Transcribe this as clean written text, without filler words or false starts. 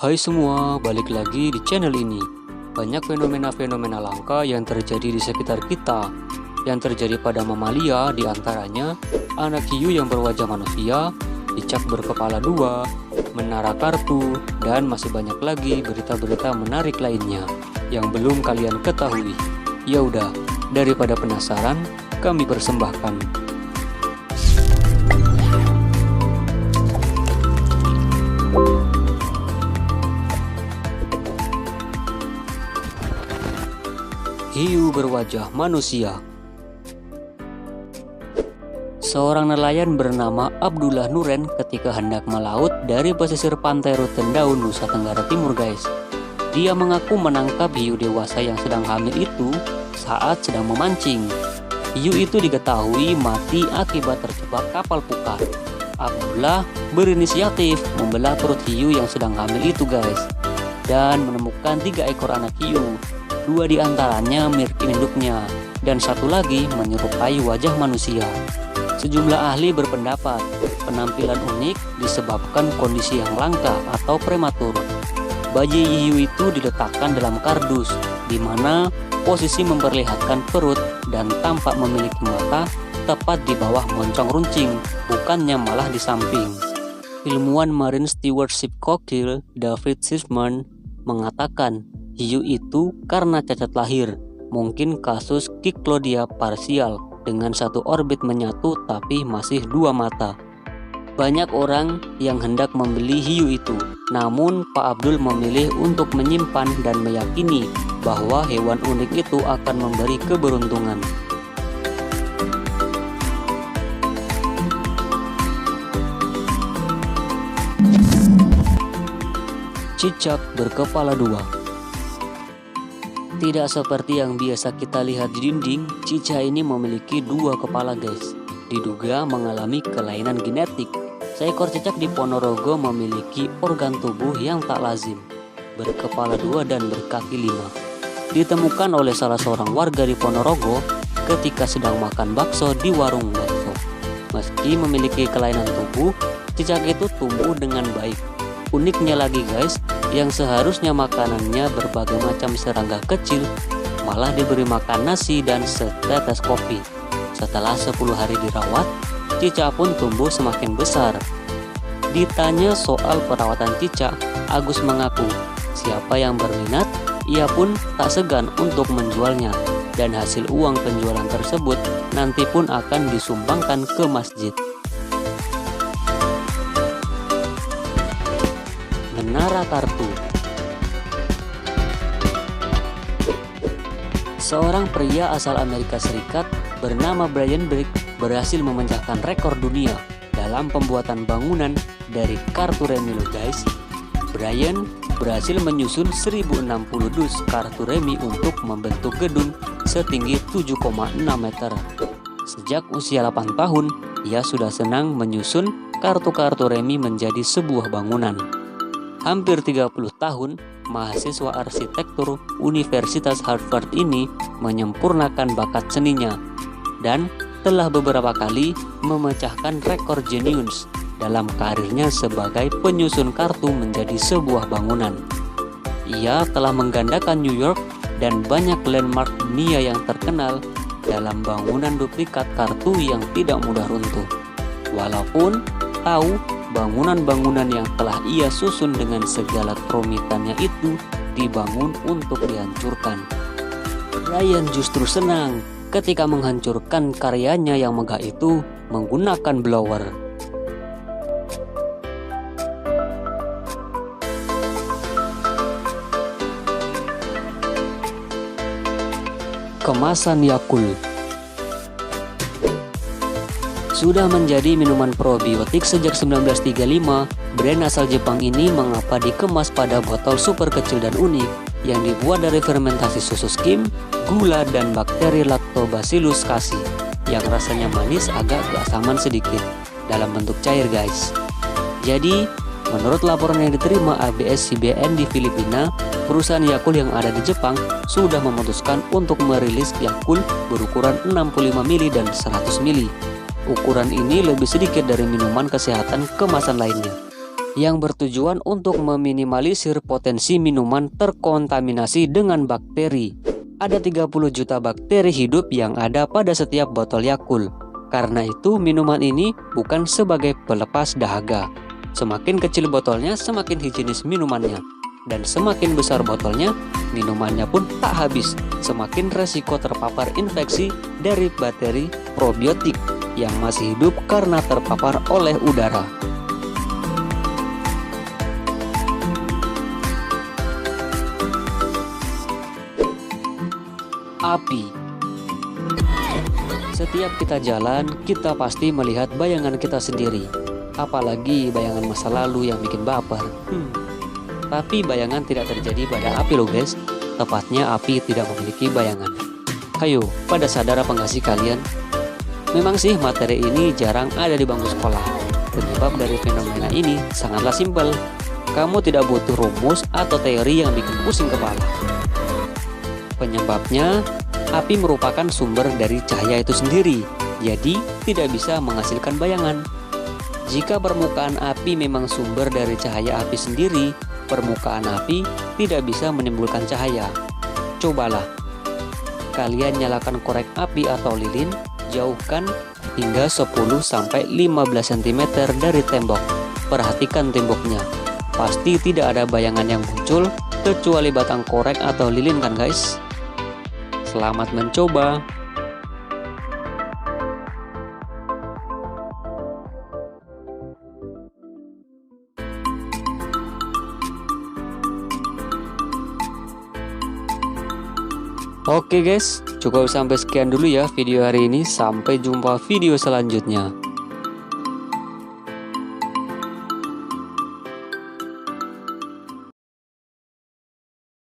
Hai semua, balik lagi di channel ini. Banyak fenomena-fenomena langka yang terjadi di sekitar kita. Yang terjadi pada mamalia diantaranya anak hiu yang berwajah manusia, cicak berkepala dua, menara kartu, dan masih banyak lagi berita-berita menarik lainnya yang belum kalian ketahui. Ya udah, daripada penasaran, kami persembahkan. Hiu berwajah manusia. Seorang nelayan bernama Abdullah Nuren ketika hendak melaut dari pesisir pantai Rotendau, Nusa Tenggara Timur, guys. Dia mengaku menangkap hiu dewasa yang sedang hamil itu saat sedang memancing. Hiu itu diketahui mati akibat terjebak kapal pukat. Abdullah berinisiatif membelah perut hiu yang sedang hamil itu, guys, dan menemukan 3 ekor anak hiu. 2 diantaranya mirip induknya, dan 1 lagi menyerupai wajah manusia. Sejumlah ahli berpendapat penampilan unik disebabkan kondisi yang langka atau prematur. Bayi hiu itu diletakkan dalam kardus, di mana posisi memperlihatkan perut dan tampak memiliki mata tepat di bawah moncong runcing, bukannya malah di samping. Ilmuwan Marine Stewardship Kokil David Schiffman mengatakan hiu itu karena cacat lahir, mungkin kasus Cyclodia parsial dengan 1 orbit menyatu tapi masih 2 mata. Banyak orang yang hendak membeli hiu itu, namun Pak Abdul memilih untuk menyimpan dan meyakini bahwa hewan unik itu akan memberi keberuntungan. Cicak berkepala 2. Tidak seperti yang biasa kita lihat di dinding, cicak ini memiliki 2 kepala, guys. Diduga mengalami kelainan genetik. Seekor cicak di Ponorogo memiliki organ tubuh yang tak lazim, berkepala 2 dan berkaki 5. Ditemukan oleh salah seorang warga di Ponorogo ketika sedang makan bakso di warung bakso. Meski memiliki kelainan tubuh, cicak itu tumbuh dengan baik. Uniknya lagi, guys, yang seharusnya makanannya berbagai macam serangga kecil, malah diberi makan nasi dan setetes kopi. Setelah 10 hari dirawat, cicak pun tumbuh semakin besar. Ditanya soal perawatan cicak, Agus mengaku siapa yang berminat, ia pun tak segan untuk menjualnya, dan hasil uang penjualan tersebut nanti pun akan disumbangkan ke masjid. Menara kartu. Seorang pria asal Amerika Serikat bernama Brian Brick berhasil memecahkan rekor dunia dalam pembuatan bangunan dari kartu remi, loh, guys. Brian berhasil menyusun 1060 dus kartu remi untuk membentuk gedung setinggi 7,6 meter. Sejak usia 8 tahun, ia sudah senang menyusun kartu-kartu remi menjadi sebuah bangunan. Hampir 30 tahun, mahasiswa arsitektur Universitas Harvard ini menyempurnakan bakat seninya dan telah beberapa kali memecahkan rekor Genius dalam karirnya sebagai penyusun kartu menjadi sebuah bangunan. Ia telah menggandakan New York dan banyak landmark dunia yang terkenal dalam bangunan duplikat kartu yang tidak mudah runtuh. Walaupun tahu bangunan-bangunan yang telah ia susun dengan segala kerumitannya itu dibangun untuk dihancurkan. Brian justru senang ketika menghancurkan karyanya yang megah itu menggunakan blower. Kemasan Yakult. Sudah menjadi minuman probiotik sejak 1935, brand asal Jepang ini mengapa dikemas pada botol super kecil dan unik yang dibuat dari fermentasi susu skim, gula, dan bakteri Lactobacillus casei yang rasanya manis agak keasaman sedikit dalam bentuk cair, guys. Jadi, menurut laporan yang diterima ABS-CBN di Filipina, perusahaan Yakult yang ada di Jepang sudah memutuskan untuk merilis Yakult berukuran 65 ml dan 100 ml. Ukuran ini lebih sedikit dari minuman kesehatan kemasan lainnya. yang bertujuan untuk meminimalisir potensi minuman terkontaminasi dengan bakteri. Ada 30 juta bakteri hidup yang ada pada setiap botol Yakult. Karena itu minuman ini bukan sebagai pelepas dahaga. Semakin kecil botolnya, semakin higienis minumannya. Dan semakin besar botolnya, minumannya pun tak habis. Semakin resiko terpapar infeksi dari bakteri probiotik yang masih hidup karena terpapar oleh udara. Api. Setiap kita jalan, kita pasti melihat bayangan kita sendiri. Apalagi bayangan masa lalu yang bikin baper. Tapi bayangan tidak terjadi pada api loh guys. Tepatnya api tidak memiliki bayangan. Hayo, pada sadar apa nggak sih kalian? Memang sih materi ini jarang ada di bangku sekolah. Penyebab dari fenomena ini sangatlah simpel. Kamu tidak butuh rumus atau teori yang bikin pusing kepala. Penyebabnya, api merupakan sumber dari cahaya itu sendiri. Jadi, tidak bisa menghasilkan bayangan. Jika permukaan api memang sumber dari cahaya api sendiri, permukaan api tidak bisa menimbulkan cahaya. Cobalah, kalian nyalakan korek api atau lilin, jauhkan hingga 10-15 cm dari tembok. Perhatikan temboknya, pasti tidak ada bayangan yang muncul kecuali batang korek atau lilin kan guys? Selamat mencoba! Oke guys, cukup sampai sekian dulu ya video hari ini. Sampai jumpa video selanjutnya.